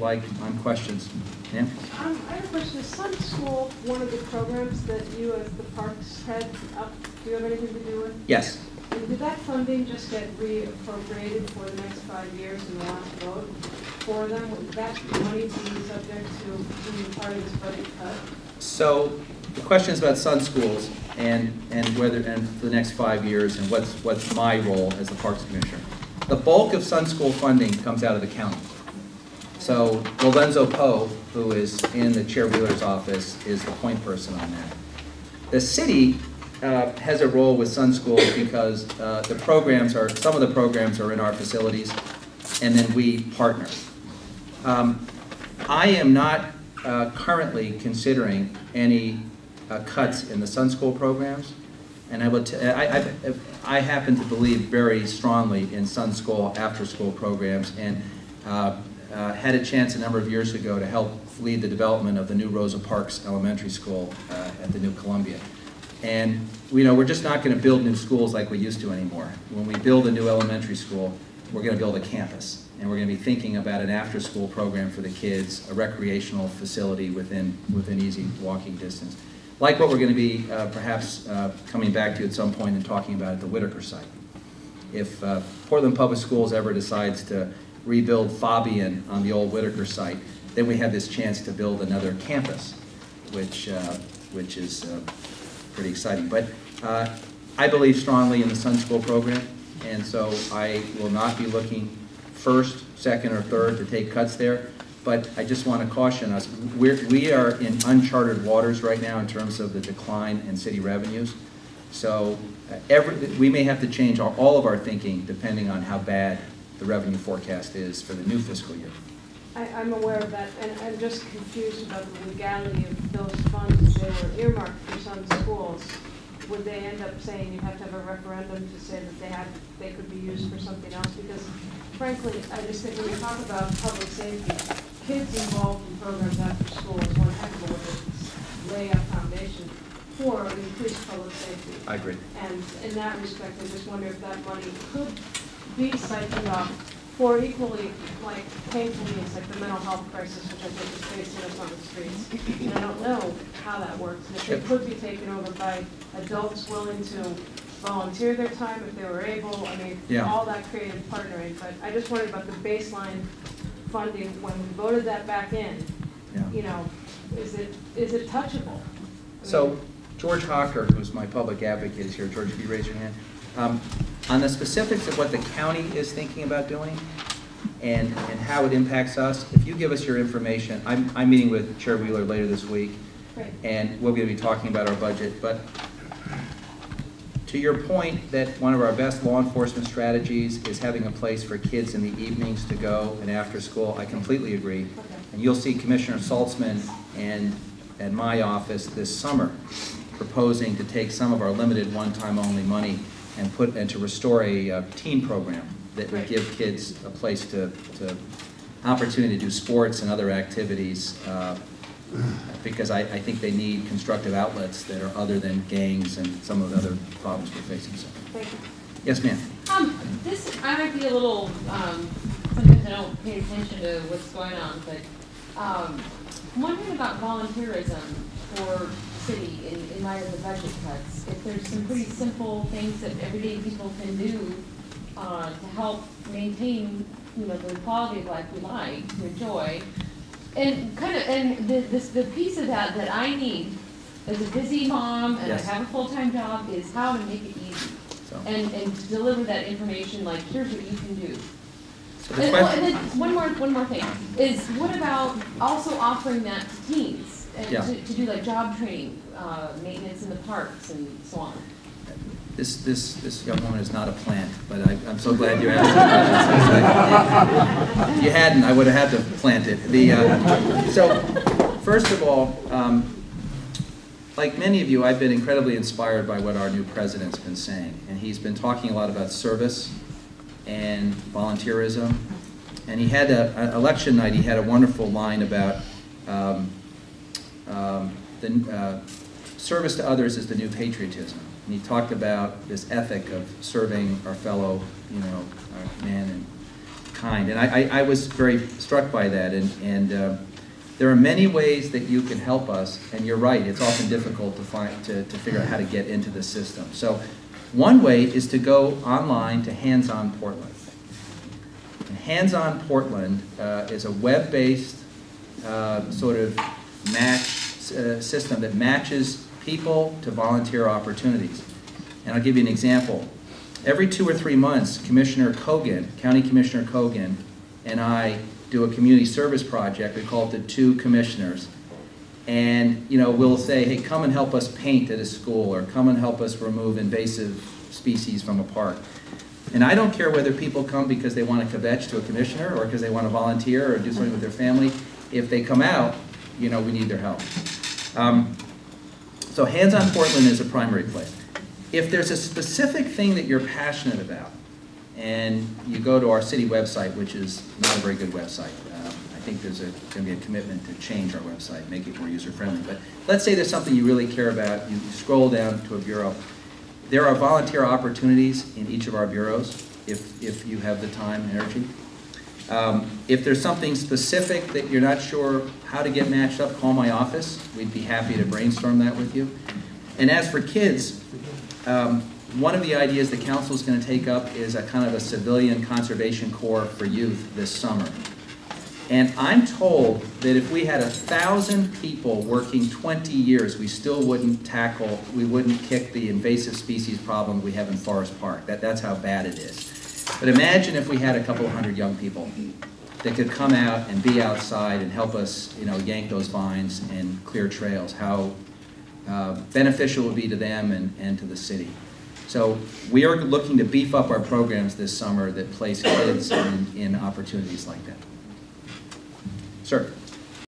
like on questions. Yeah? I have a question. Is Sun School one of the programs that you as the parks head up, do you have anything to do with? Yes. And did that funding just get reappropriated for the next 5 years in the last vote for them? Would that money be subject to being part of this budget cut? So the question is about Sun Schools and whether and for the next 5 years and what's my role as the Parks Commissioner. The bulk of Sun School funding comes out of the county. So Lorenzo Poe, who is in the Chair Wheeler's office, is the point person on that. The city has a role with Sun Schools because the programs are, some of the programs are in our facilities, and then we partner. I am not currently considering any cuts in the Sun School programs, and I happen to believe very strongly in Sun School after-school programs, and had a chance a number of years ago to help lead the development of the new Rosa Parks Elementary School at the new Columbia. And we're just not going to build new schools like we used to anymore. When we build a new elementary school, we're going to build a campus, and we're going to be thinking about an after-school program for the kids, a recreational facility within easy walking distance, like what we're going to be perhaps coming back to at some point and talking about at the Whitaker site. If Portland Public Schools ever decides to rebuild Fabian on the old Whitaker site, then we have this chance to build another campus, which is pretty exciting. But I believe strongly in the Sun School program, and so I will not be looking first, second, or third to take cuts there. But I just want to caution us, we are in uncharted waters right now in terms of the decline in city revenues. So we may have to change all of our thinking depending on how bad the revenue forecast is for the new fiscal year. I'm aware of that, and I'm just confused about the legality of those funds that were earmarked for Sun Schools. Would they end up saying you have to have a referendum to say that they could be used for something else? Because frankly, I just think when you talk about public safety, kids involved in programs after school is one heck of a way to lay a foundation for increased public safety. I agree. And in that respect, I just wonder if that money could be siphoned off for equally like painful needs, like the mental health crisis, which I think is facing us on the streets. And I don't know how that works. And if it could be taken over by adults willing to volunteer their time if they were able. I mean, all that creative partnering. But I just wondered about the baseline funding when we voted that back in. Yeah. Is it touchable? So George Hocker, who's my public advocate, is here. George, if you raise your hand. On the specifics of what the county is thinking about doing and how it impacts us, if you give us your information, I'm meeting with Chair Wheeler later this week, and we're going to be talking about our budget. But to your point that one of our best law enforcement strategies is having a place for kids in the evenings to go and after school, I completely agree. And you'll see Commissioner Saltzman and my office this summer proposing to take some of our limited one-time only money and to restore a teen program that would give kids a place to opportunity to do sports and other activities, because I think they need constructive outlets that are other than gangs and some of the other problems we're facing. So. Thank you. Yes, ma'am. I might be a little, sometimes I don't pay attention to what's going on, but I'm wondering about volunteerism for city in light of the budget cuts. If there's some pretty simple things that everyday people can do to help maintain, the quality of life we like to enjoy, and the piece of that I need as a busy mom and I have a full-time job is how to make it easy and to deliver that information. Like, here's what you can do. So and then one more thing is, what about also offering that to teens? To do like job training, maintenance in the parks, and so on. This young woman is not a plant, but I'm so glad you asked this question. If you hadn't, I would have had to plant it. So, first of all, like many of you, I've been incredibly inspired by what our new president's been saying, and he's been talking a lot about service and volunteerism. And he had election night. He had a wonderful line about. Service to others is the new patriotism. And he talked about this ethic of serving our fellow, our man kind. And I was very struck by that. And there are many ways that you can help us. And you're right, it's often difficult to figure out how to get into the system. So one way is to go online to Hands On Portland. And Hands On Portland is a web-based sort of system that matches people to volunteer opportunities. And I'll give you an example. Every 2 or 3 months, Commissioner Kogan, County Commissioner Kogan, and I do a community service project. We call it the Two Commissioners. And we'll say, hey, come and help us paint at a school, or come and help us remove invasive species from a park. And I don't care whether people come because they want to kvetch to a commissioner, or because they want to volunteer or do something with their family. If they come out, we need their help. So Hands On Portland is a primary place. If there's a specific thing that you're passionate about, and you go to our city website, which is not a very good website. I think there's going to be a commitment to change our website, make it more user-friendly. But let's say there's something you really care about. You scroll down to a bureau. There are volunteer opportunities in each of our bureaus, if you have the time and energy. If there's something specific that you're not sure how to get matched up, call my office. We'd be happy to brainstorm that with you. And as for kids, one of the ideas the council is going to take up is a kind of a civilian conservation corps for youth this summer. And I'm told that if we had 1,000 people working 20 years, we still wouldn't kick the invasive species problem we have in Forest Park. That's how bad it is. But imagine if we had a couple hundred young people that could come out and be outside and help us, yank those vines and clear trails, how beneficial it would be to them and to the city. So we are looking to beef up our programs this summer that place kids in opportunities like that. Sir.